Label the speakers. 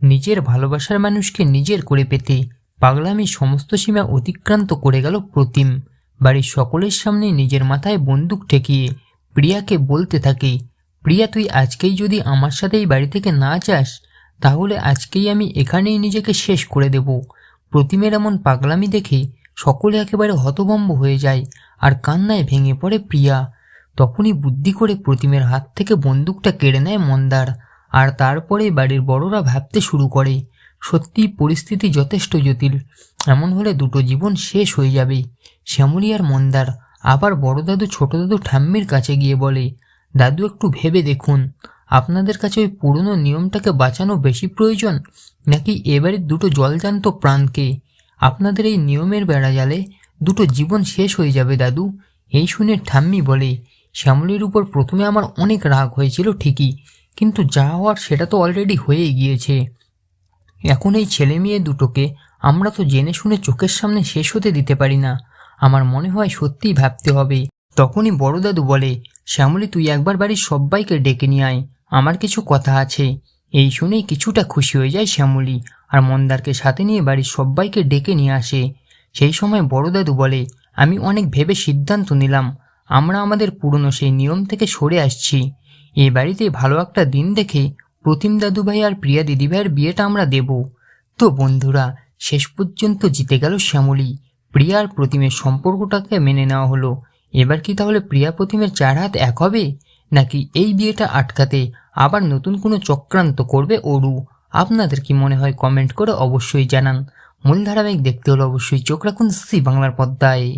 Speaker 1: নিজের ভালোবাসার মানুষকে নিজের করে পেতে পাগলামি সমস্ত সীমা অতিক্রান্ত করে গেল প্রতিম। বাড়ির সকলের সামনে নিজের মাথায় বন্দুক ঠেকিয়ে প্রিয়াকে বলতে থাকে, প্রিয়া, তুই আজকেই যদি আমার সাথে এই বাড়ি থেকে না যাস তাহলে আজকেই আমি এখানেই নিজেকে শেষ করে দেব। প্রতিমের এমন পাগলামি দেখে সকলে একেবারে হতভম্ব হয়ে যায় আর কান্নায় ভেঙে পড়ে প্রিয়া। তখনই বুদ্ধি করে প্রতিমের হাত থেকে বন্দুকটা কেড়ে নেয় মন্দার। আর তারপরে বাড়ির বড়রা ভাবতে শুরু করে, সত্যি পরিস্থিতি যথেষ্ট জটিল, এমন হলে দুটো জীবন শেষ হয়ে যাবে। শ্যামলী আর মন্দার আবার বড় দাদু ছোট দাদু ঠাম্মির কাছে গিয়ে বলে, দাদু, একটু ভেবে দেখুন, আপনাদের কাছে ওই পুরনো নিয়মটাকে বাঁচানো বেশি প্রয়োজন নাকি এবারে দুটো জলজান্ত প্রাণকে? আপনাদের এই নিয়মের বেড়াজালে দুটো জীবন শেষ হয়ে যাবে দাদু। এই শুনে ঠাম্মি বলে, শ্যামলীর উপর প্রথমে আমার অনেক রাগ হয়েছিল ঠিকই, কিন্তু যা হওয়ার সেটা তো অলরেডি হয়েই গিয়েছে। এখন এই ছেলে মেয়ে দুটোকে আমরা তো জেনে শুনে চোখের সামনে শেষ হতে দিতে পারি না। আমার মনে হয় সত্যিই ভাবতে হবে। তখনই বড় দাদু বলে, শ্যামলী, তুই একবার বাড়ির সবাইকে ডেকে নিয়ে আয়, আমার কিছু কথা আছে। এই শুনেই কিছুটা খুশি হয়ে যায় শ্যামলী আর মন্দারকে সাথে নিয়ে বাড়ির সবাইকে ডেকে নিয়ে আসে। সেই সময় বড় দাদু বলে, আমি অনেক ভেবে সিদ্ধান্ত নিলাম, আমরা আমাদের পুরনো সেই নিয়ম থেকে সরে আসছি। এই বাড়িতে ভালো একটা দিন দেখে প্রতিম দাদুভাই আর প্রিয়া দিদিভাইয়ের বিয়েটা আমরা দেব। তো বন্ধুরা, শেষ পর্যন্ত জিতে গেল শ্যামলী। প্রিয়া আর প্রতিমের সম্পর্কটাকে মেনে নেওয়া হলো। এবার কি তাহলে প্রিয়া প্রতিমের চার হাত এক হবে, নাকি এই বিয়েটা আটকাতে আবার নতুন কোনো চক্রান্ত করবে অরু? আপনাদের কি মনে হয় কমেন্ট করে অবশ্যই জানান। মূল ধারাবাহিক দেখতে হলে অবশ্যই চোখ রাখুন জি বাংলার পর্দায়।